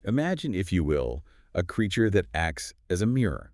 Imagine, if you will, a creature that acts as a mirror.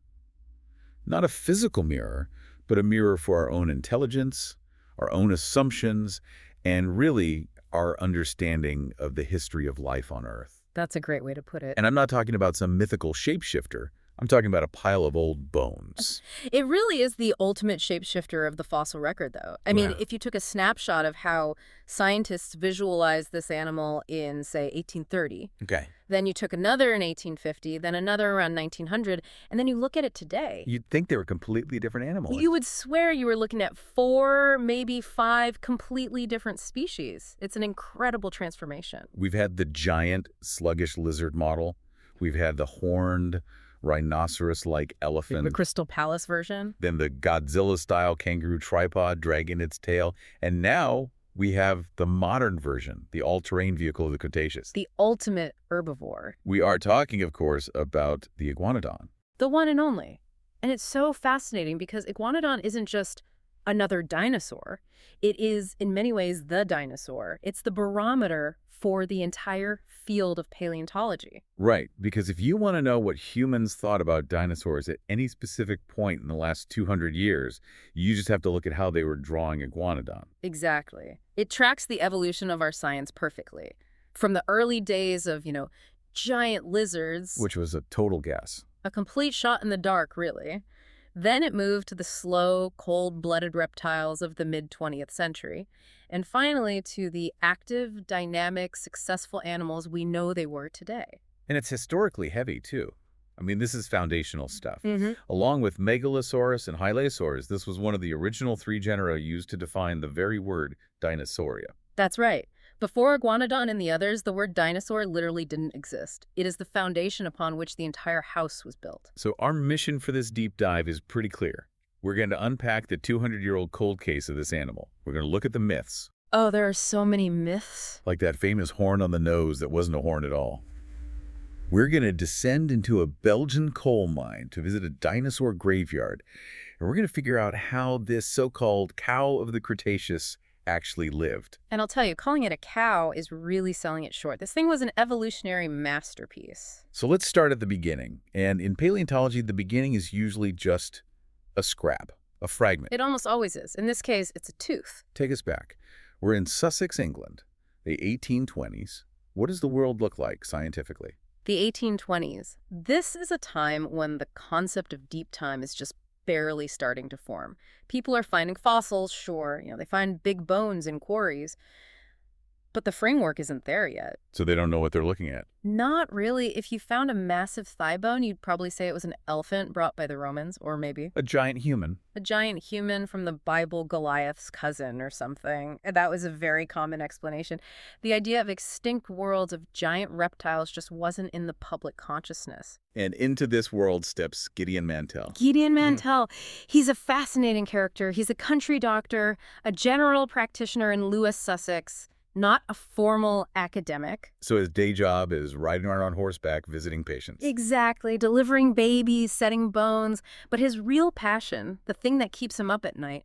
Not a physical mirror, but a mirror for our own intelligence, our own assumptions, and really our understanding of the history of life on Earth. That's a great way to put it. And I'm not talking about some mythical shapeshifter. I'm talking about a pile of old bones. It really is the ultimate shapeshifter of the fossil record, though. I mean, Wow. if you took a snapshot of how scientists visualized this animal in, say, 1830, Okay. then you took another in 1850, then another around 1900, and then you look at it today. You'd think they were completely different animals. You would swear you were looking at 4, maybe 5 completely different species. It's an incredible transformation. We've had the giant sluggish lizard model. We've had the horned rhinoceros-like elephant. The Crystal Palace version. Then the Godzilla-style kangaroo tripod dragging its tail. And now we have the modern version, the all-terrain vehicle of the Cretaceous. The ultimate herbivore. We are talking, of course, about the Iguanodon. The one and only. And it's so fascinating because Iguanodon isn't just another dinosaur. It is, in many ways, the dinosaur. It's the barometer for the entire field of paleontology. Right, because if you want to know what humans thought about dinosaurs at any specific point in the last 200 years, you just have to look at how they were drawing Iguanodon. Exactly. It tracks the evolution of our science perfectly. From the early days of, giant lizards. Which was a total guess. A complete shot in the dark, really. Then it moved to the slow, cold-blooded reptiles of the mid-20th century. And finally to the active, dynamic, successful animals we know they were today. And it's historically heavy, too. I mean, this is foundational stuff. Mm-hmm. Along with Megalosaurus and Hylaeosaurus, this was one of the original 3 genera used to define the very word Dinosauria. That's right. Before Iguanodon and the others, the word dinosaur literally didn't exist. It is the foundation upon which the entire house was built. So our mission for this deep dive is pretty clear. We're going to unpack the 200-year-old cold case of this animal. We're going to look at the myths. Oh, there are so many myths. Like that famous horn on the nose that wasn't a horn at all. We're going to descend into a Belgian coal mine to visit a dinosaur graveyard. And we're going to figure out how this so-called cow of the Cretaceous actually lived. And I'll tell you, calling it a cow is really selling it short. This thing was an evolutionary masterpiece. So let's start at the beginning. And in paleontology, the beginning is usually just a scrap, a fragment. It almost always is. In this case, it's a tooth. Take us back. We're in Sussex, England, the 1820s. What does the world look like scientifically? The 1820s. This is a time when the concept of deep time is just barely starting to form. People are finding fossils, sure. They find big bones in quarries. But the framework isn't there yet. So they don't know what they're looking at. Not really. If you found a massive thigh bone, you'd probably say it was an elephant brought by the Romans, or maybe A giant human. a giant human from the Bible, Goliath's cousin or something. That was a very common explanation. The idea of extinct worlds of giant reptiles just wasn't in the public consciousness. And into this world steps Gideon Mantell. Gideon Mantell. He's a fascinating character. He's a country doctor, a general practitioner in Lewes, Sussex. Not a formal academic. So his day job is riding around on horseback, visiting patients. Exactly, delivering babies, setting bones. But his real passion, the thing that keeps him up at night,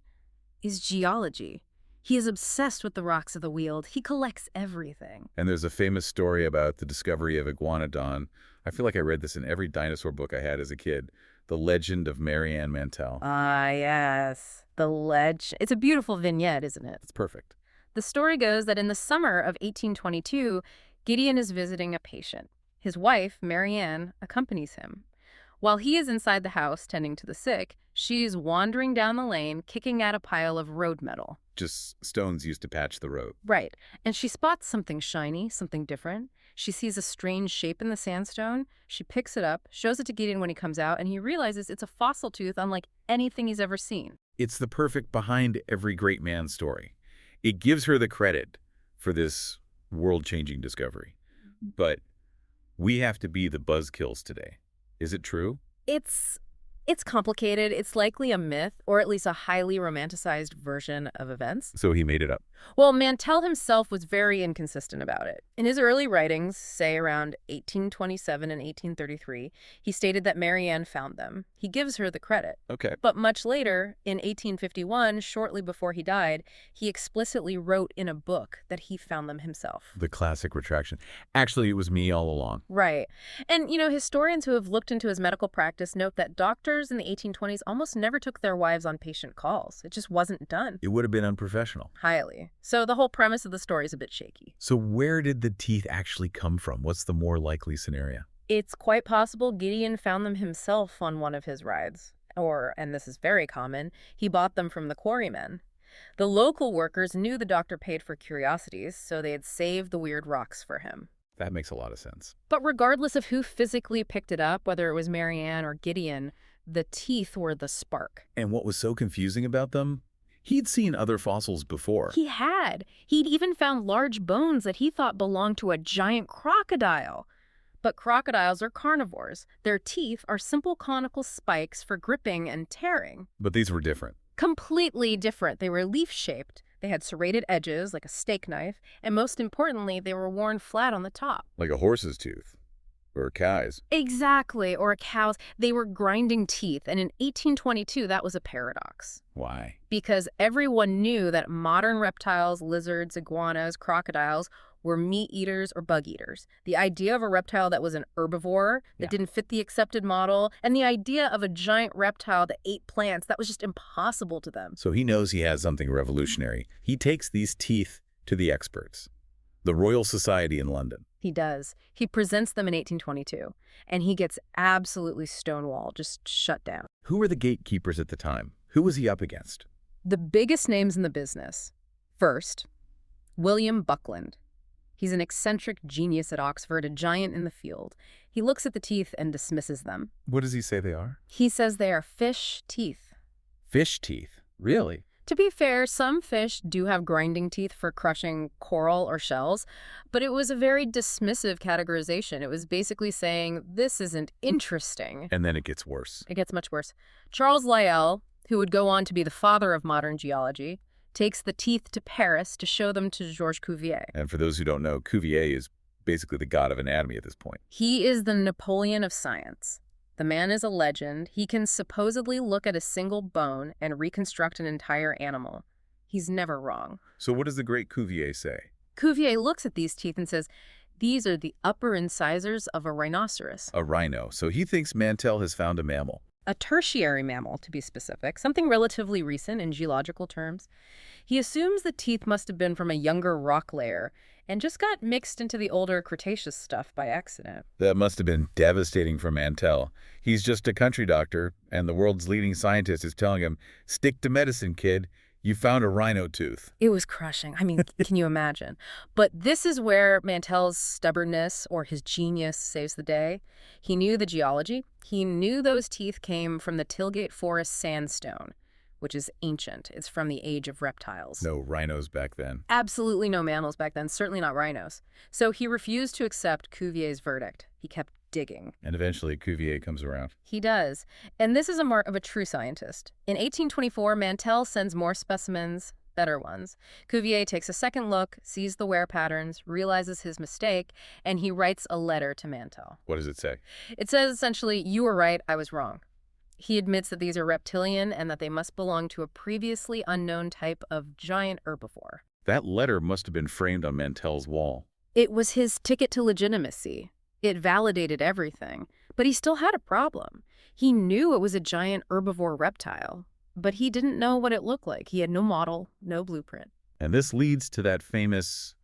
is geology. He is obsessed with the rocks of the Weald. He collects everything. And there's a famous story about the discovery of Iguanodon. I feel like I read this in every dinosaur book I had as a kid. The Legend of Marianne Mantell. Ah, yes. The legend. It's a beautiful vignette, isn't it? It's perfect. The story goes that in the summer of 1822, Gideon is visiting a patient. His wife, Marianne, accompanies him. While he is inside the house tending to the sick, she is wandering down the lane, kicking at a pile of road metal. Just stones used to patch the road. Right. And she spots something shiny, something different. She sees a strange shape in the sandstone. She picks it up, shows it to Gideon when he comes out, and he realizes it's a fossil tooth unlike anything he's ever seen. It's the perfect behind every great man story. It gives her the credit for this world-changing discovery. But we have to be the buzzkills today. Is it true? It's It's complicated. It's likely a myth, or at least a highly romanticized version of events. So he made it up. Well, Mantell himself was very inconsistent about it. In his early writings, say around 1827 and 1833, he stated that Marianne found them. He gives her the credit. Okay. But much later, in 1851, shortly before he died, he explicitly wrote in a book that he found them himself. The classic retraction. Actually, it was me all along. Right. And, historians who have looked into his medical practice note that doctors in the 1820s almost never took their wives on patient calls. It just wasn't done. It would have been unprofessional. Highly. So the whole premise of the story is a bit shaky. So where did the teeth actually come from? What's the more likely scenario? It's quite possible Gideon found them himself on one of his rides. Or, and this is very common, he bought them from the quarrymen. The local workers knew the doctor paid for curiosities, so they had saved the weird rocks for him. That makes a lot of sense. But regardless of who physically picked it up, whether it was Marianne or Gideon, the teeth were the spark. And what was so confusing about them? He'd seen other fossils before. He had. He'd even found large bones that he thought belonged to a giant crocodile. But crocodiles are carnivores. Their teeth are simple conical spikes for gripping and tearing. But these were different. Completely different. They were leaf-shaped. They had serrated edges, like a steak knife, and most importantly, they were worn flat on the top. Like a horse's tooth. Or a cow's. Exactly, or a cow's. They were grinding teeth, and in 1822, that was a paradox. Why? Because everyone knew that modern reptiles, lizards, iguanas, crocodiles were meat eaters or bug eaters. The idea of a reptile that was an herbivore, that didn't fit the accepted model, and the idea of a giant reptile that ate plants, that was just impossible to them. So he knows he has something revolutionary. He takes these teeth to the experts. The Royal Society in London. He does. He presents them in 1822, and he gets absolutely stonewalled, just shut down. Who were the gatekeepers at the time? Who was he up against? The biggest names in the business. First, William Buckland. He's an eccentric genius at Oxford, a giant in the field. He looks at the teeth and dismisses them. What does he say they are? He says they are fish teeth. Fish teeth? Really? To be fair, some fish do have grinding teeth for crushing coral or shells, but it was a very dismissive categorization. It was basically saying, this isn't interesting. And then it gets worse. It gets much worse. Charles Lyell, who would go on to be the father of modern geology, takes the teeth to Paris to show them to Georges Cuvier. And for those who don't know, Cuvier is basically the god of anatomy at this point. He is the Napoleon of science. The man is a legend. He can supposedly look at a single bone and reconstruct an entire animal. He's never wrong. So what does the great Cuvier say? Cuvier looks at these teeth and says, these are the upper incisors of a rhinoceros. A rhino. So he thinks Mantell has found a mammal. A tertiary mammal, to be specific, something relatively recent in geological terms. He assumes the teeth must have been from a younger rock layer and just got mixed into the older Cretaceous stuff by accident. That must have been devastating for Mantell. He's just a country doctor, and the world's leading scientist is telling him, stick to medicine, kid. You found a rhino tooth. It was crushing. I mean, can you imagine? But this is where Mantell's stubbornness or his genius saves the day. He knew the geology. He knew those teeth came from the Tilgate Forest sandstone, which is ancient. It's from the age of reptiles. No rhinos back then. Absolutely no mammals back then, certainly not rhinos. So he refused to accept Cuvier's verdict. He kept digging. And eventually Cuvier comes around. He does. And this is a mark of a true scientist. In 1824, Mantell sends more specimens, better ones. Cuvier takes a second look, sees the wear patterns, realizes his mistake, and he writes a letter to Mantell. What does it say? It says essentially, you were right, I was wrong. He admits that these are reptilian and that they must belong to a previously unknown type of giant herbivore. That letter must have been framed on Mantell's wall. It was his ticket to legitimacy. It validated everything, but he still had a problem. He knew it was a giant herbivore reptile, but he didn't know what it looked like. He had no model, no blueprint. And this leads to that famous,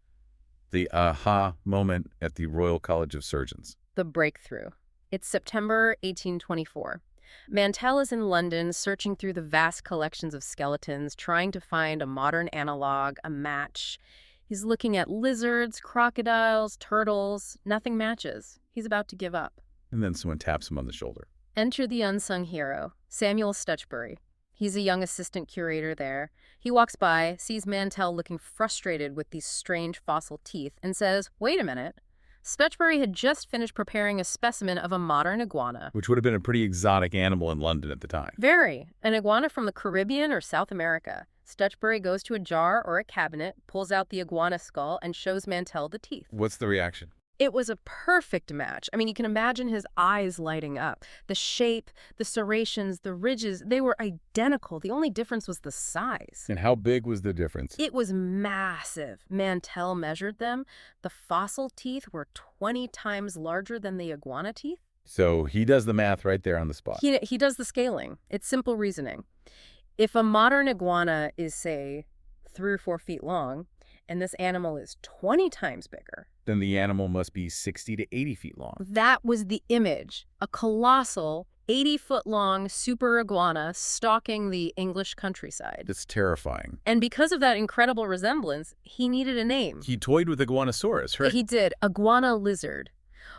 the aha moment at the Royal College of Surgeons. The breakthrough. It's September 1824. Mantell is in London searching through the vast collections of skeletons, trying to find a modern analog, a match. He's looking at lizards, crocodiles, turtles. Nothing matches. He's about to give up. And then someone taps him on the shoulder. Enter the unsung hero, Samuel Stutchbury. He's a young assistant curator there. He walks by, sees Mantell looking frustrated with these strange fossil teeth, and says, wait a minute. Stutchbury had just finished preparing a specimen of a modern iguana. Which would have been a pretty exotic animal in London at the time. Very. An iguana from the Caribbean or South America. Stutchbury goes to a jar or a cabinet, pulls out the iguana skull, and shows Mantell the teeth. What's the reaction? It was a perfect match. I mean, you can imagine his eyes lighting up. The shape, the serrations, the ridges, they were identical. The only difference was the size. And how big was the difference? It was massive. Mantell measured them. The fossil teeth were 20 times larger than the iguana teeth. So he does the math right there on the spot. He does the scaling. It's simple reasoning. If a modern iguana is, say, 3 or 4 feet long, and this animal is 20 times bigger, then the animal must be 60 to 80 feet long. that was the image. A colossal, 80-foot-long super iguana stalking the English countryside. It's terrifying. And because of that incredible resemblance, he needed a name. He toyed with Iguanosaurus, right? He did. Iguana lizard.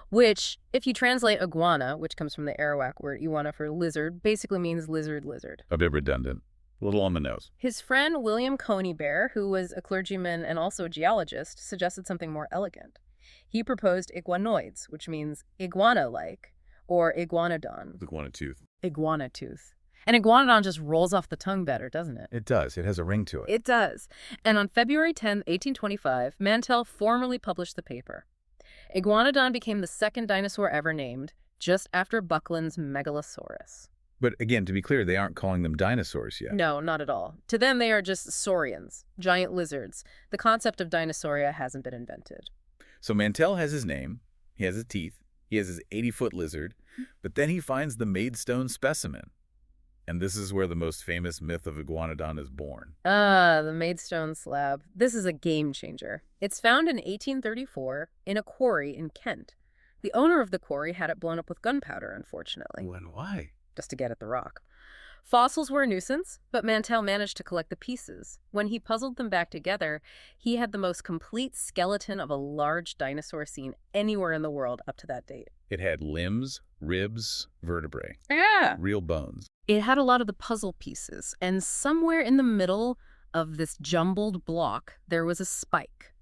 Which, if you translate iguana, which comes from the Arawak word iguana for lizard, basically means lizard. A bit redundant. A little on the nose. His friend William Conybeare, who was a clergyman and also a geologist, suggested something more elegant. He proposed iguanoids, which means iguana-like, or iguanodon. Iguana tooth. Iguana tooth. And iguanodon just rolls off the tongue better, doesn't it? It does. It has a ring to it. It does. And on February 10, 1825, Mantell formally published the paper. Iguanodon became the second dinosaur ever named, just after Buckland's Megalosaurus. But again, to be clear, they aren't calling them dinosaurs yet. No, not at all. To them, they are just saurians, giant lizards. The concept of dinosauria hasn't been invented. So Mantell has his name, he has his teeth, he has his 80-foot lizard, but then he finds the Maidstone specimen. And this is where the most famous myth of Iguanodon is born. The Maidstone slab. This is a game changer. It's found in 1834 in a quarry in Kent. The owner of the quarry had it blown up with gunpowder, unfortunately. When? Why? Just to get at the rock. Fossils were a nuisance, but Mantell managed to collect the pieces. When he puzzled them back together, he had the most complete skeleton of a large dinosaur seen anywhere in the world up to that date. It had limbs, ribs, vertebrae. Yeah. Real bones. It had a lot of the puzzle pieces, and somewhere in the middle of this jumbled block, there was a spike.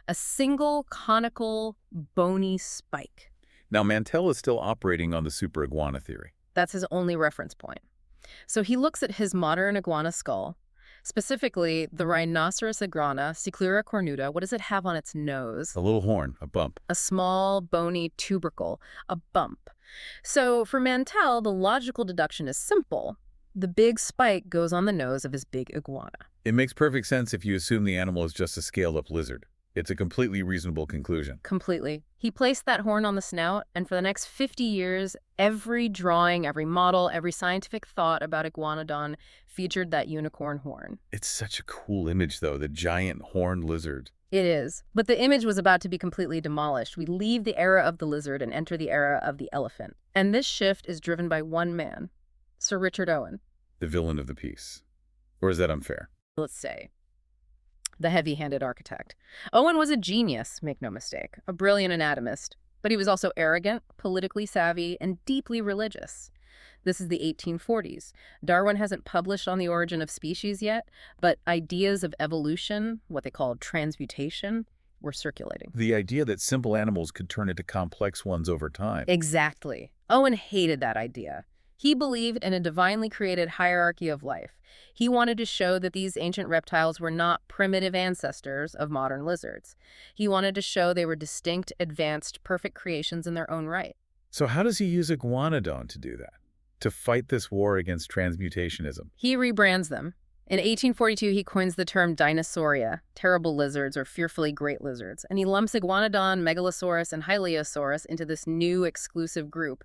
A single, conical, bony spike. Now, Mantell is still operating on the super iguana theory. That's his only reference point. So he looks at his modern iguana skull, specifically the rhinoceros iguana, Cyclura cornuta. What does it have on its nose? A little horn, a bump. A small, bony tubercle, a bump. So for Mantell, the logical deduction is simple. The big spike goes on the nose of his big iguana. It makes perfect sense if you assume the animal is just a scaled-up lizard. It's a completely reasonable conclusion. Completely. He placed that horn on the snout, and for the next 50 years, every drawing, every model, every scientific thought about Iguanodon featured that unicorn horn. It's such a cool image, though, the giant horned lizard. It is. But the image was about to be completely demolished. We leave the era of the lizard and enter the era of the elephant. And this shift is driven by one man, Sir Richard Owen. The villain of the piece. Or is that unfair? Let's say. The heavy-handed architect. Owen was a genius, make no mistake, a brilliant anatomist, but he was also arrogant, politically savvy, and deeply religious. This is the 1840s. Darwin hasn't published on the origin of species yet, but ideas of evolution, what they called transmutation, were circulating. The idea that simple animals could turn into complex ones over time. Exactly. Owen hated that idea. He believed in a divinely created hierarchy of life. He wanted to show that these ancient reptiles were not primitive ancestors of modern lizards. He wanted to show they were distinct, advanced, perfect creations in their own right. So how does he use Iguanodon to do that? To fight this war against transmutationism? He rebrands them. In 1842, he coins the term Dinosauria, terrible lizards or fearfully great lizards, and he lumps Iguanodon, Megalosaurus, and Hylaeosaurus into this new exclusive group,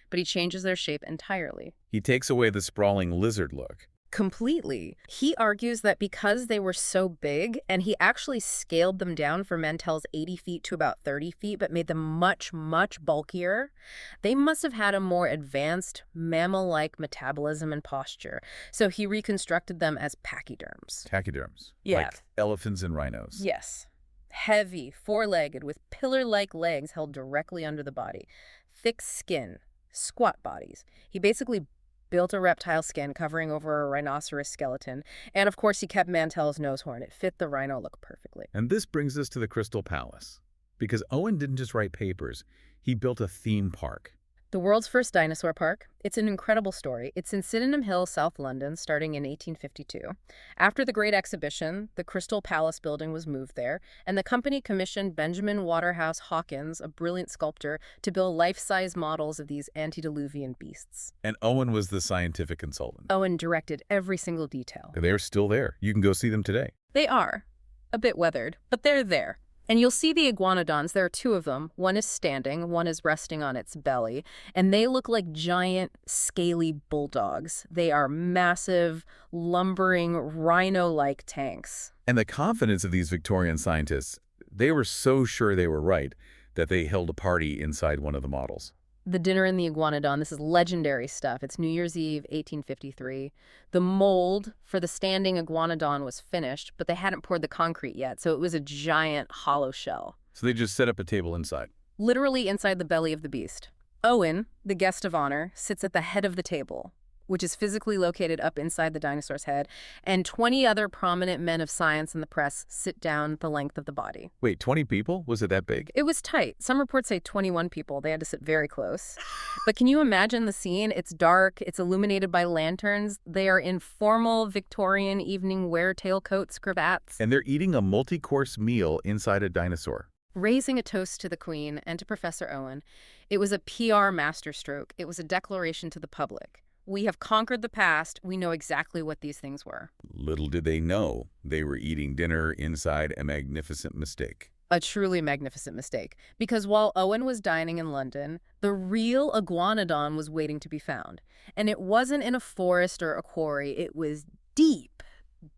but he changes their shape entirely. He takes away the sprawling lizard look. Completely. He argues that because they were so big, and he actually scaled them down from Mantell's 80 feet to about 30 feet, but made them much, much bulkier, they must have had a more advanced mammal-like metabolism and posture. So he reconstructed them as pachyderms. Tachyderms. Yeah. Like elephants and rhinos. Yes. Heavy, four-legged, with pillar-like legs held directly under the body. Thick skin, squat bodies. He basically built a reptile skin covering over a rhinoceros skeleton, and of course he kept Mantell's nose horn. It fit the rhino look perfectly. And this brings us to the Crystal Palace. because Owen didn't just write papers. He built a theme park. The world's first dinosaur park. It's an incredible story. It's in Sydenham Hill, South London, starting in 1852. After the Great Exhibition, the Crystal Palace building was moved there, and the company commissioned Benjamin Waterhouse Hawkins, a brilliant sculptor, to build life-size models of these antediluvian beasts. And Owen was the scientific consultant. Owen directed every single detail. They're still there. You can go see them today. They are. A bit weathered, but they're there. And you'll see the iguanodons. There are two of them. One is standing, one is resting on its belly. And they look like giant, scaly bulldogs. They are massive, lumbering, rhino-like tanks. And the confidence of these Victorian scientists, they were so sure they were right that they held a party inside one of the models. The dinner in the Iguanodon, this is legendary stuff. It's New Year's Eve, 1853. The mold for the standing Iguanodon was finished, but they hadn't poured the concrete yet, so it was a giant hollow shell. So they just set up a table inside. Literally inside the belly of the beast. Owen, the guest of honor, sits at the head of the table, which is physically located up inside the dinosaur's head, and 20 other prominent men of science and the press sit down the length of the body. Wait, 20 people? Was it that big? It was tight. Some reports say 21 people. They had to sit very close. But can you imagine the scene? It's dark. It's illuminated by lanterns. They are in formal Victorian evening wear, tailcoats, cravats. And they're eating a multi-course meal inside a dinosaur. Raising a toast to the Queen and to Professor Owen. It was a PR masterstroke. It was a declaration to the public. We have conquered the past. We know exactly what these things were. Little did they know they were eating dinner inside a magnificent mistake. A truly magnificent mistake. Because while Owen was dining in London, the real Iguanodon was waiting to be found. And it wasn't in a forest or a quarry. It was deep,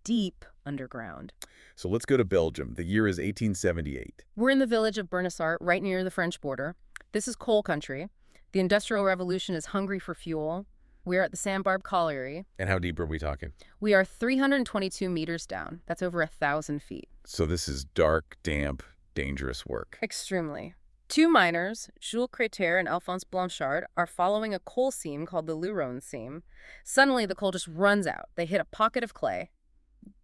deep underground. So let's go to Belgium. The year is 1878. We're in the village of Bernissart, right near the French border. This is coal country. The Industrial Revolution is hungry for fuel. We're at the Sandbarb Colliery. And how deep are we talking? We are 322 meters down. That's over 1,000 feet. So this is dark, damp, dangerous work. Extremely. Two miners, Jules Créter and Alphonse Blanchard, are following a coal seam called the Luron seam. Suddenly, the coal just runs out. They hit a pocket of clay.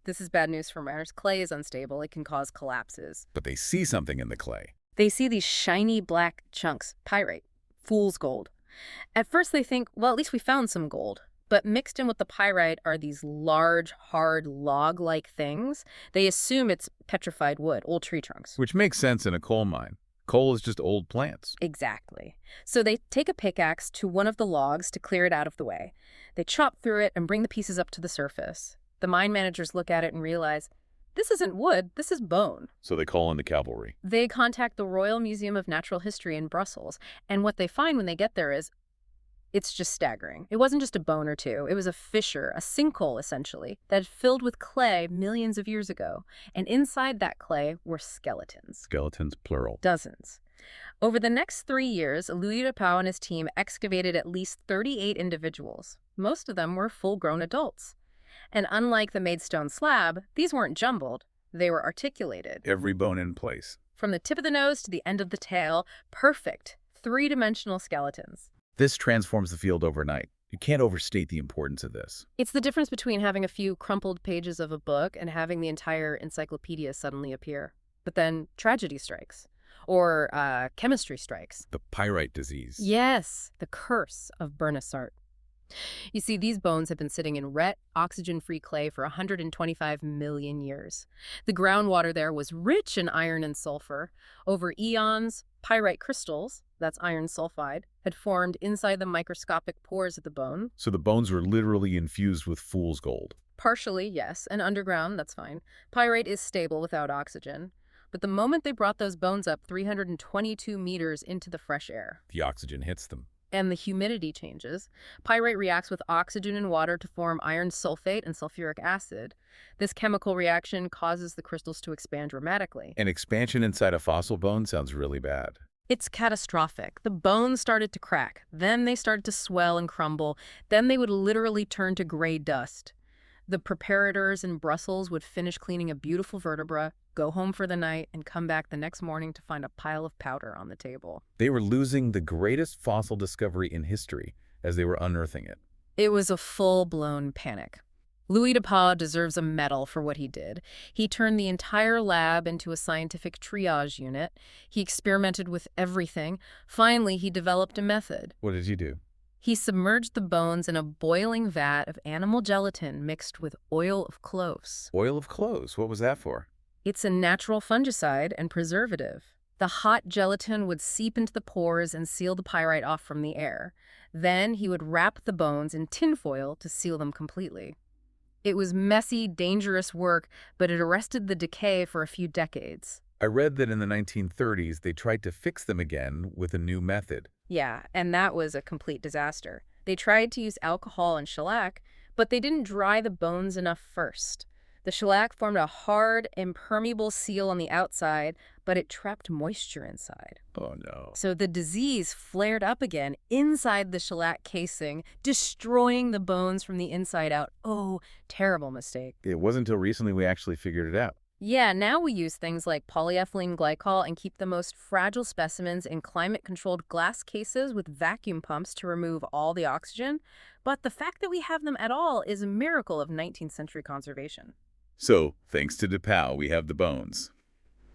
This is bad news for miners. Clay is unstable. It can cause collapses. But they see something in the clay. They see these shiny black chunks, pyrite, fool's gold. At first they think, well, at least we found some gold. But mixed in with the pyrite are these large, hard, log-like things. They assume it's petrified wood, old tree trunks. Which makes sense in a coal mine. Coal is just old plants. Exactly. So they take a pickaxe to one of the logs to clear it out of the way. They chop through it and bring the pieces up to the surface. The mine managers look at it and realize, this isn't wood, this is bone. So they call in the cavalry. They contact the Royal Museum of Natural History in Brussels, and what they find when they get there is, it's just staggering. It wasn't just a bone or two. It was a fissure, a sinkhole, essentially, that had filled with clay millions of years ago. And inside that clay were skeletons. Skeletons, plural. Dozens. Over the next 3 years, Louis Dollo and his team excavated at least 38 individuals. Most of them were full-grown adults. And unlike the Maidstone slab, these weren't jumbled. They were articulated. Every bone in place. From the tip of the nose to the end of the tail, perfect, three-dimensional skeletons. This transforms the field overnight. You can't overstate the importance of this. It's the difference between having a few crumpled pages of a book and having the entire encyclopedia suddenly appear. But then tragedy strikes. Or chemistry strikes. The pyrite disease. Yes, the curse of Bernissart. You see, these bones have been sitting in wet, oxygen-free clay for 125 million years. The groundwater there was rich in iron and sulfur. Over eons, pyrite crystals, that's iron sulfide, had formed inside the microscopic pores of the bone. So the bones were literally infused with fool's gold. Partially, yes, and underground, that's fine. Pyrite is stable without oxygen. But the moment they brought those bones up 322 meters into the fresh air, The oxygen hits them. and the humidity changes, pyrite reacts with oxygen and water to form iron sulfate and sulfuric acid. This chemical reaction causes the crystals to expand dramatically. An expansion inside a fossil bone sounds really bad. It's catastrophic. The bones started to crack. Then they started to swell and crumble. Then they would literally turn to gray dust. The preparators in Brussels would finish cleaning a beautiful vertebra, go home for the night, and come back the next morning to find a pile of powder on the table. They were losing the greatest fossil discovery in history as they were unearthing it. It was a full-blown panic. Louis Dollo deserves a medal for what he did. He turned the entire lab into a scientific triage unit. He experimented with everything. Finally, he developed a method. What did he do? He submerged the bones in a boiling vat of animal gelatin mixed with oil of cloves. Oil of cloves. What was that for? It's a natural fungicide and preservative. The hot gelatin would seep into the pores and seal the pyrite off from the air. Then he would wrap the bones in tinfoil to seal them completely. It was messy, dangerous work, but it arrested the decay for a few decades. I read that in the 1930s they tried to fix them again with a new method. Yeah, and that was a complete disaster. They tried to use alcohol and shellac, but they didn't dry the bones enough first. The shellac formed a hard, impermeable seal on the outside, but it trapped moisture inside. Oh, no. So the disease flared up again inside the shellac casing, destroying the bones from the inside out. Oh, terrible mistake. It wasn't until recently we actually figured it out. Yeah, now we use things like polyethylene glycol and keep the most fragile specimens in climate-controlled glass cases with vacuum pumps to remove all the oxygen. But the fact that we have them at all is a miracle of 19th century conservation. So, thanks to Dollo, we have the bones.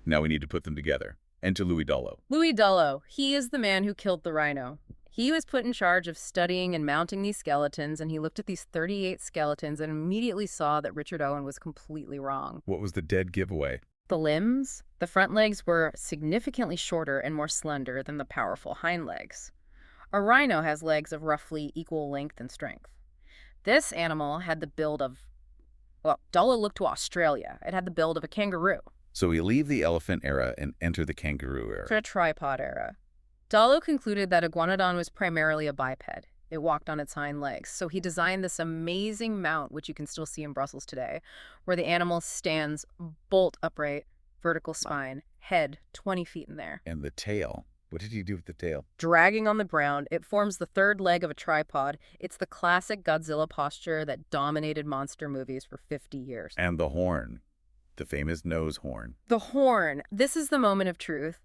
Now we need to put them together. And to Louis Dollo. Louis Dollo, he is the man who killed the rhino. He was put in charge of studying and mounting these skeletons, and he looked at these 38 skeletons and immediately saw that Richard Owen was completely wrong. What was the dead giveaway? The limbs? The front legs were significantly shorter and more slender than the powerful hind legs. A rhino has legs of roughly equal length and strength. This animal had the build of, well, Dollo looked to Australia. It had the build of a kangaroo. So we leave the elephant era and enter the kangaroo era. The tripod era. Dollo concluded that Iguanodon was primarily a biped. It walked on its hind legs, so he designed this amazing mount, which you can still see in Brussels today, where the animal stands bolt upright, vertical spine, head 20 feet in there. And the tail. What did he do with the tail? Dragging on the ground, it forms the third leg of a tripod. It's the classic Godzilla posture that dominated monster movies for 50 years. And the horn. The famous nose horn. The horn. This is the moment of truth.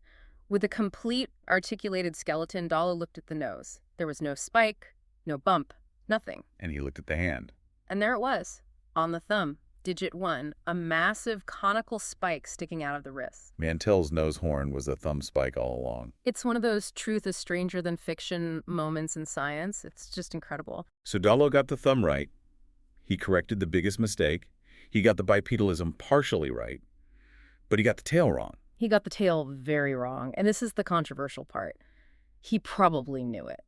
With a complete articulated skeleton, Dollo looked at the nose. There was no spike, no bump, nothing. And he looked at the hand. And there it was, on the thumb, digit 1, a massive conical spike sticking out of the wrist. Mantell's nose horn was a thumb spike all along. It's one of those truth is stranger than fiction moments in science. It's just incredible. So Dollo got the thumb right. He corrected the biggest mistake. He got the bipedalism partially right. But he got the tail wrong. He got the tail very wrong, and this is the controversial part. He probably knew it.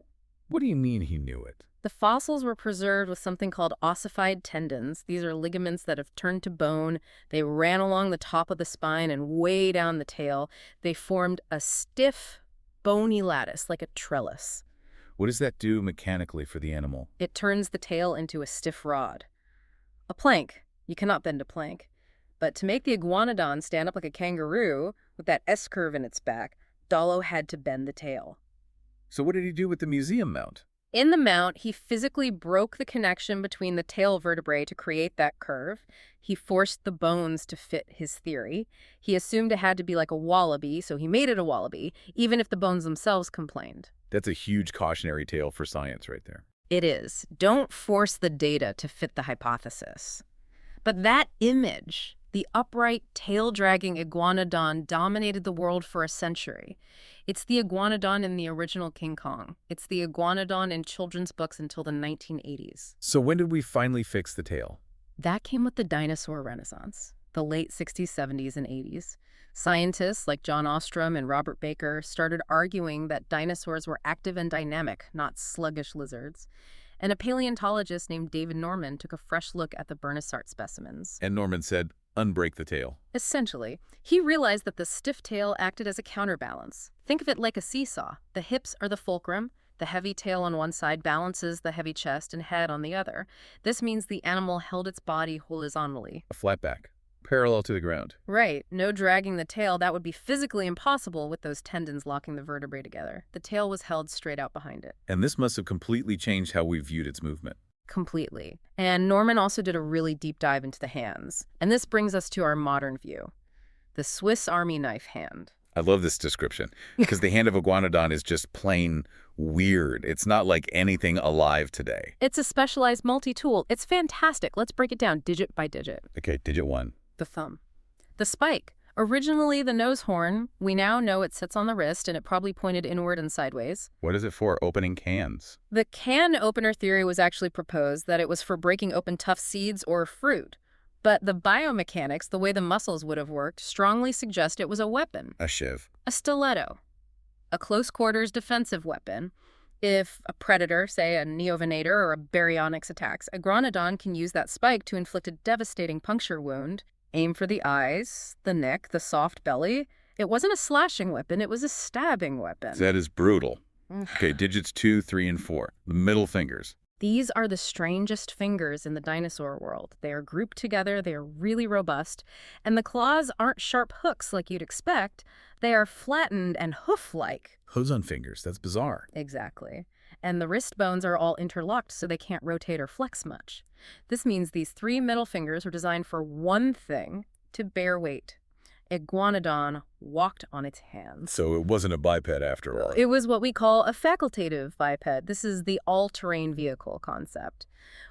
What do you mean he knew it? The fossils were preserved with something called ossified tendons. These are ligaments that have turned to bone. They ran along the top of the spine and way down the tail. They formed a stiff, bony lattice, like a trellis. What does that do mechanically for the animal? It turns the tail into a stiff rod. A plank. You cannot bend a plank. But to make the Iguanodon stand up like a kangaroo, with that S-curve in its back, Dollo had to bend the tail. So what did he do with the museum mount? In the mount, he physically broke the connection between the tail vertebrae to create that curve. He forced the bones to fit his theory. He assumed it had to be like a wallaby, so he made it a wallaby, even if the bones themselves complained. That's a huge cautionary tale for science right there. It is. Don't force the data to fit the hypothesis. But that image, the upright, tail-dragging Iguanodon, dominated the world for a century. It's the Iguanodon in the original King Kong. It's the Iguanodon in children's books until the 1980s. So when did we finally fix the tail? That came with the Dinosaur Renaissance, the late 60s, 70s, and 80s. Scientists like John Ostrom and Robert Baker started arguing that dinosaurs were active and dynamic, not sluggish lizards. And a paleontologist named David Norman took a fresh look at the Bernissart specimens. And Norman said, unbreak the tail. Essentially, he realized that the stiff tail acted as a counterbalance. Think of it like a seesaw. The hips are the fulcrum. The heavy tail on one side balances the heavy chest and head on the other. This means the animal held its body horizontally. A flat back, parallel to the ground. Right. No dragging the tail. That would be physically impossible with those tendons locking the vertebrae together. The tail was held straight out behind it. And this must have completely changed how we viewed its movement. Completely. And Norman also did a really deep dive into the hands. And this brings us to our modern view. The Swiss Army knife hand. I love this description, because the hand of Iguanodon is just plain weird. It's not like anything alive today. It's a specialized multi-tool. It's fantastic. Let's break it down digit by digit. Okay, digit 1. The thumb. The spike. Originally the nose horn, we now know it sits on the wrist and it probably pointed inward and sideways. What is it for? Opening cans. The can opener theory was actually proposed that it was for breaking open tough seeds or fruit. But the biomechanics, the way the muscles would have worked, strongly suggest it was a weapon. A shiv. A stiletto. A close-quarters defensive weapon. If a predator, say a neovenator or a baryonyx attacks, Iguanodon can use that spike to inflict a devastating puncture wound. Aim for the eyes, the neck, the soft belly. It wasn't a slashing weapon, it was a stabbing weapon. That is brutal. Okay, digits 2, 3, and 4. The middle fingers. These are the strangest fingers in the dinosaur world. They are grouped together, they are really robust, and the claws aren't sharp hooks like you'd expect. They are flattened and hoof-like. Hose on fingers. That's bizarre. Exactly. And the wrist bones are all interlocked so they can't rotate or flex much. This means these 3 middle fingers were designed for one thing, to bear weight. Iguanodon walked on its hands. So it wasn't a biped after all. It was what we call a facultative biped. This is the all-terrain vehicle concept.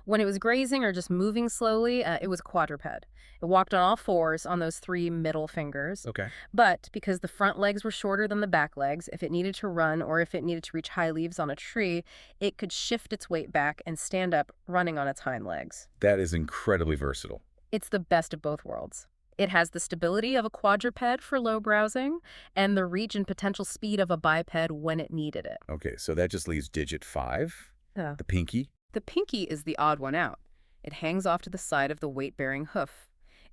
When it was grazing or just moving slowly, it was a quadruped. It walked on all fours on those 3 middle fingers. Okay. But because the front legs were shorter than the back legs, if it needed to run or if it needed to reach high leaves on a tree, it could shift its weight back and stand up running on its hind legs. That is incredibly versatile. It's the best of both worlds. It has the stability of a quadruped for low browsing and the reach and potential speed of a biped when it needed it. Okay, so that just leaves digit 5. Yeah. The pinky. The pinky is the odd one out. It hangs off to the side of the weight-bearing hoof.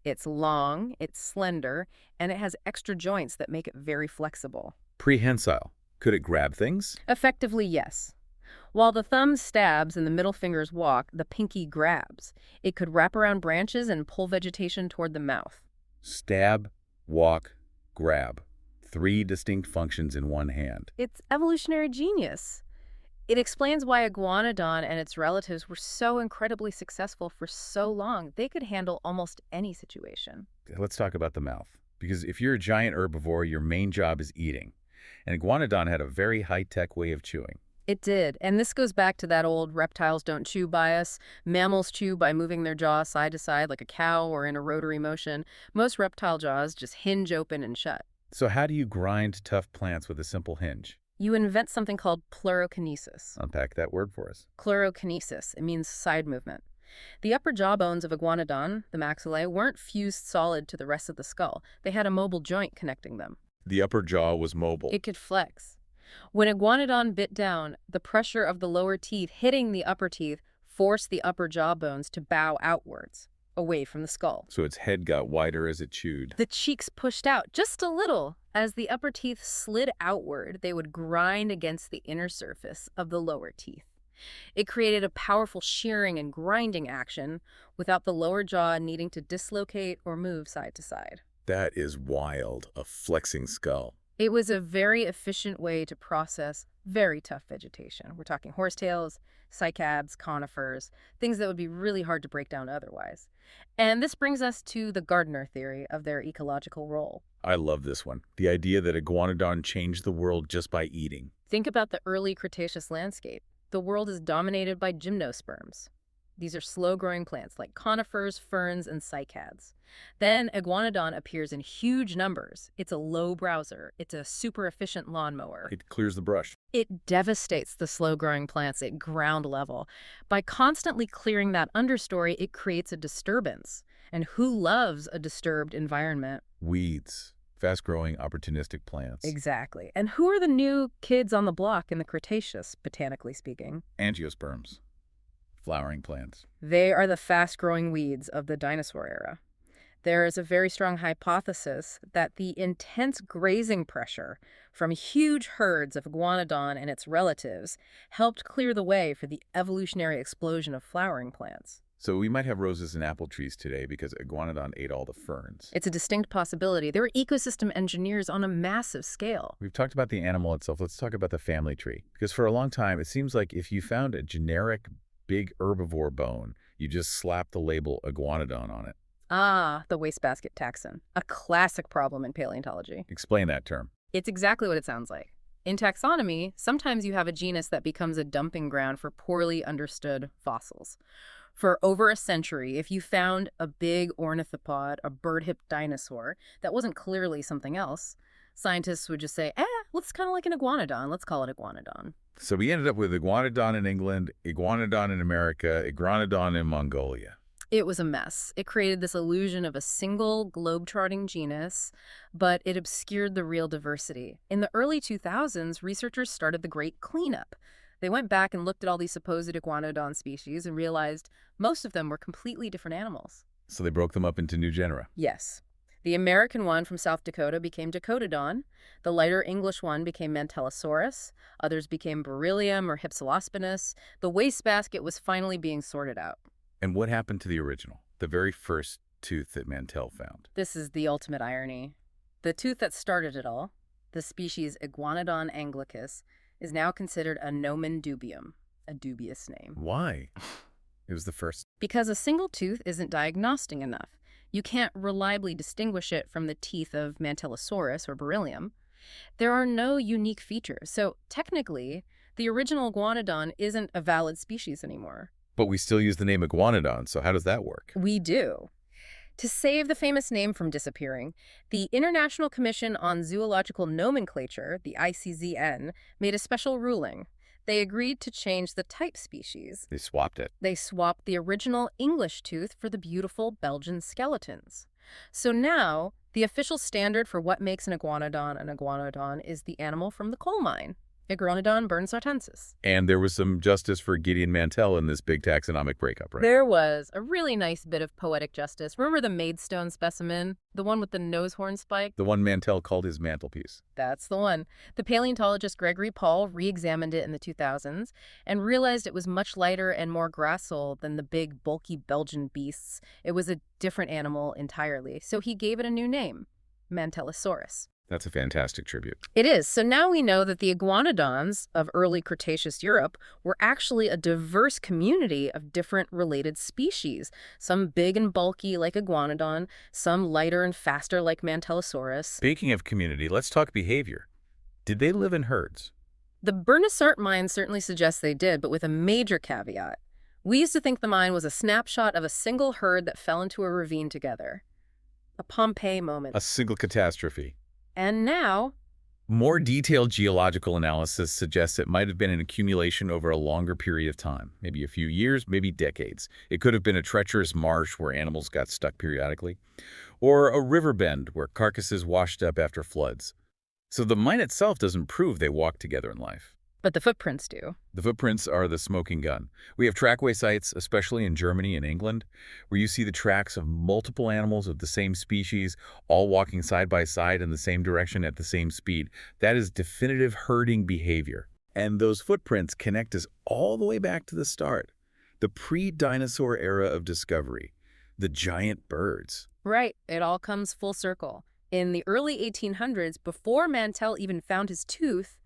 It's long, it's slender, and it has extra joints that make it very flexible. Prehensile. Could it grab things? Effectively, yes. While the thumb stabs and the middle fingers walk, the pinky grabs. It could wrap around branches and pull vegetation toward the mouth. Stab, walk, grab. 3 distinct functions in one hand. It's evolutionary genius. It explains why Iguanodon and its relatives were so incredibly successful for so long. They could handle almost any situation. Let's talk about the mouth. Because if you're a giant herbivore, your main job is eating. And Iguanodon had a very high-tech way of chewing. It did, and this goes back to that old reptiles don't chew bias. Mammals chew by moving their jaw side to side like a cow or in a rotary motion. Most reptile jaws just hinge open and shut. So how do you grind tough plants with a simple hinge? You invent something called pleurokinesis. Unpack that word for us. Pleurokinesis, it means side movement. The upper jaw bones of Iguanodon, the maxillae, weren't fused solid to the rest of the skull. They had a mobile joint connecting them. The upper jaw was mobile. It could flex. When Iguanodon bit down, the pressure of the lower teeth hitting the upper teeth forced the upper jaw bones to bow outwards, away from the skull. So its head got wider as it chewed. The cheeks pushed out just a little. As the upper teeth slid outward, they would grind against the inner surface of the lower teeth. It created a powerful shearing and grinding action without the lower jaw needing to dislocate or move side to side. That is wild, a flexing skull. It was a very efficient way to process very tough vegetation. We're talking horsetails, cycads, conifers, things that would be really hard to break down otherwise. And this brings us to the gardener theory of their ecological role. I love this one. The idea that Iguanodon changed the world just by eating. Think about the early Cretaceous landscape. The world is dominated by gymnosperms. These are slow-growing plants like conifers, ferns, and cycads. Then Iguanodon appears in huge numbers. It's a low browser. It's a super efficient lawnmower. It clears the brush. It devastates the slow-growing plants at ground level. By constantly clearing that understory, it creates a disturbance. And who loves a disturbed environment? Weeds. Fast-growing, opportunistic plants. Exactly. And who are the new kids on the block in the Cretaceous, botanically speaking? Angiosperms. Flowering plants. They are the fast-growing weeds of the dinosaur era. There is a very strong hypothesis that the intense grazing pressure from huge herds of Iguanodon and its relatives helped clear the way for the evolutionary explosion of flowering plants. So we might have roses and apple trees today because Iguanodon ate all the ferns. It's a distinct possibility. They were ecosystem engineers on a massive scale. We've talked about the animal itself. Let's talk about the family tree. Because for a long time, it seems like if you found a generic big herbivore bone, you just slap the label Iguanodon on it. Ah, the wastebasket taxon. A classic problem in paleontology. Explain that term. It's exactly what it sounds like. In taxonomy, sometimes you have a genus that becomes a dumping ground for poorly understood fossils. For over a century, if you found a big ornithopod, a bird-hipped dinosaur, that wasn't clearly something else, scientists would just say, looks kind of like an iguanodon. Let's call it iguanodon. So we ended up with Iguanodon in England, Iguanodon in America, Iguanodon in Mongolia. It was a mess. It created this illusion of a single globe-trotting genus, but it obscured the real diversity. In the early 2000s, researchers started the Great Cleanup. They went back and looked at all these supposed iguanodon species and realized most of them were completely different animals. So they broke them up into new genera. Yes. The American one from South Dakota became Dacotodon. The lighter English one became Mantellosaurus. Others became Beryllium or Hypsilospinus. The wastebasket was finally being sorted out. And what happened to the original, the very first tooth that Mantell found? This is the ultimate irony. The tooth that started it all, the species Iguanodon anglicus, is now considered a nomen dubium, a dubious name. Why? It was the first. Because a single tooth isn't diagnostic enough. You can't reliably distinguish it from the teeth of Mantellosaurus or Beryllium. There are no unique features, so technically, the original Iguanodon isn't a valid species anymore. But we still use the name Iguanodon, so how does that work? We do. To save the famous name from disappearing, the International Commission on Zoological Nomenclature, the ICZN, made a special ruling. They agreed to change the type species. They swapped it. They swapped the original English tooth for the beautiful Belgian skeletons. So now, the official standard for what makes an iguanodon is the animal from the coal mine, Iguanodon bernissartensis. And there was some justice for Gideon Mantell in this big taxonomic breakup, right? There was a really nice bit of poetic justice. Remember the Maidstone specimen? The one with the nose horn spike? The one Mantell called his mantelpiece. That's the one. The paleontologist Gregory Paul re-examined it in the 2000s and realized it was much lighter and more gracile than the big, bulky Belgian beasts. It was a different animal entirely. So he gave it a new name, Mantellosaurus. That's a fantastic tribute. It is. So now we know that the iguanodons of early Cretaceous Europe were actually a diverse community of different related species. Some big and bulky like Iguanodon, some lighter and faster like Mantellosaurus. Speaking of community, let's talk behavior. Did they live in herds? The Bernissart mine certainly suggests they did, but with a major caveat. We used to think the mine was a snapshot of a single herd that fell into a ravine together. A Pompeii moment. A single catastrophe. And now, more detailed geological analysis suggests it might have been an accumulation over a longer period of time, maybe a few years, maybe decades. It could have been a treacherous marsh where animals got stuck periodically, or a river bend where carcasses washed up after floods. So the mine itself doesn't prove they walked together in life. but the footprints do. The footprints are the smoking gun. We have trackway sites, especially in Germany and England, where you see the tracks of multiple animals of the same species, all walking side by side in the same direction at the same speed. That is definitive herding behavior. And those footprints connect us all the way back to the start, the pre-dinosaur era of discovery, the giant birds. Right. It all comes full circle. In the early 1800s, before Mantell even found his tooth,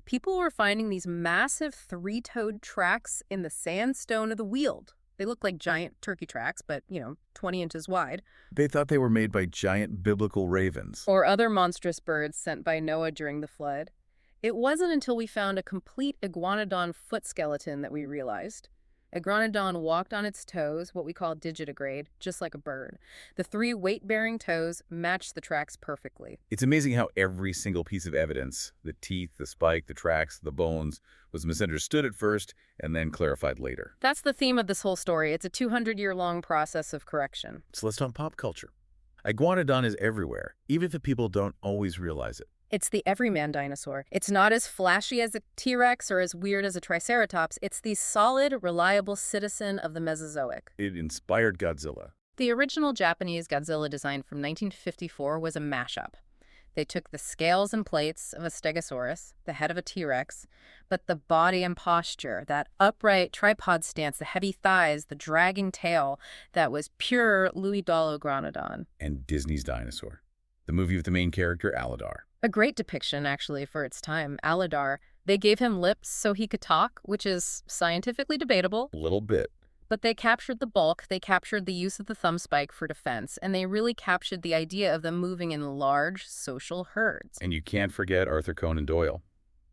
people were finding these massive three-toed tracks in the sandstone of the Weald. They look like giant turkey tracks, but, 20 inches wide. They thought they were made by giant biblical ravens. Or other monstrous birds sent by Noah during the flood. It wasn't until we found a complete iguanodon foot skeleton that we realized. Iguanodon walked on its toes, what we call digitigrade, just like a bird. The 3 weight-bearing toes matched the tracks perfectly. It's amazing how every single piece of evidence, the teeth, the spike, the tracks, the bones, was misunderstood at first and then clarified later. That's the theme of this whole story. It's a 200-year-long process of correction. So let's talk pop culture. Iguanodon is everywhere, even if people don't always realize it. It's the everyman dinosaur. It's not as flashy as a T-Rex or as weird as a Triceratops. It's the solid, reliable citizen of the Mesozoic. It inspired Godzilla. The original Japanese Godzilla design from 1954 was a mashup. They took the scales and plates of a Stegosaurus, the head of a T-Rex, but the body and posture, that upright tripod stance, the heavy thighs, the dragging tail, that was pure Louis Dollo Iguanodon. And Disney's Dinosaur, the movie with the main character, Aladar. A great depiction, actually, for its time. Aladar. They gave him lips so he could talk, which is scientifically debatable. A little bit. But they captured the bulk, they captured the use of the thumb spike for defense, and they really captured the idea of them moving in large social herds. And you can't forget Arthur Conan Doyle.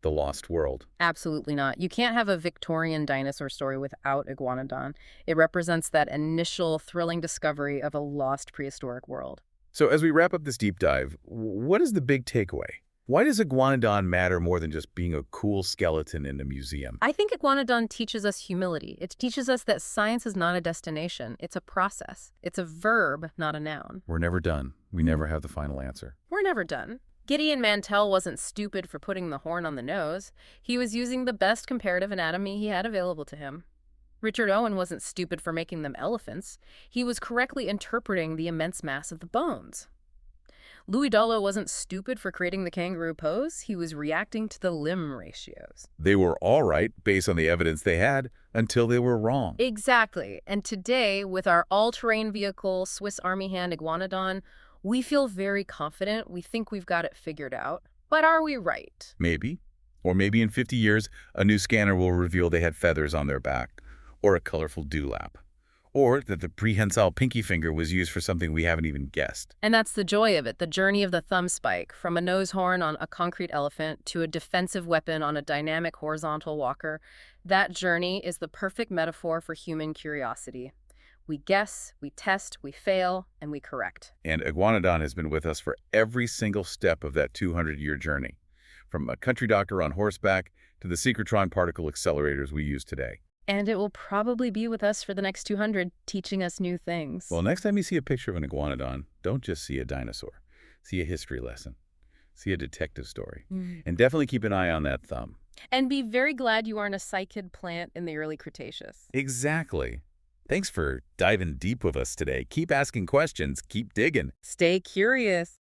the lost world. Absolutely not. You can't have a Victorian dinosaur story without Iguanodon. It represents that initial thrilling discovery of a lost prehistoric world. So as we wrap up this deep dive, what is the big takeaway? Why does Iguanodon matter more than just being a cool skeleton in a museum? I think Iguanodon teaches us humility. It teaches us that science is not a destination. It's a process. It's a verb, not a noun. We're never done. We never have the final answer. We're never done. Gideon Mantell wasn't stupid for putting the horn on the nose. He was using the best comparative anatomy he had available to him. Richard Owen wasn't stupid for making them elephants. He was correctly interpreting the immense mass of the bones. Louis Dollo wasn't stupid for creating the kangaroo pose. He was reacting to the limb ratios. They were all right based on the evidence they had until they were wrong. Exactly. And today, with our all-terrain vehicle, Swiss Army hand Iguanodon, we feel very confident. We think we've got it figured out. But are we right? Maybe. Or maybe in 50 years, a new scanner will reveal they had feathers on their back, or a colorful dewlap, or that the prehensile pinky finger was used for something we haven't even guessed. And that's the joy of it, the journey of the thumb spike, from a nose horn on a concrete elephant to a defensive weapon on a dynamic horizontal walker. That journey is the perfect metaphor for human curiosity. We guess, we test, we fail, and we correct. And Iguanodon has been with us for every single step of that 200-year journey, from a country doctor on horseback to the synchrotron particle accelerators we use today. And it will probably be with us for the next 200, teaching us new things. Well, next time you see a picture of an Iguanodon, don't just see a dinosaur. See a history lesson. See a detective story. And definitely keep an eye on that thumb. And be very glad you aren't a cycad plant in the early Cretaceous. Exactly. Thanks for diving deep with us today. Keep asking questions. Keep digging. Stay curious.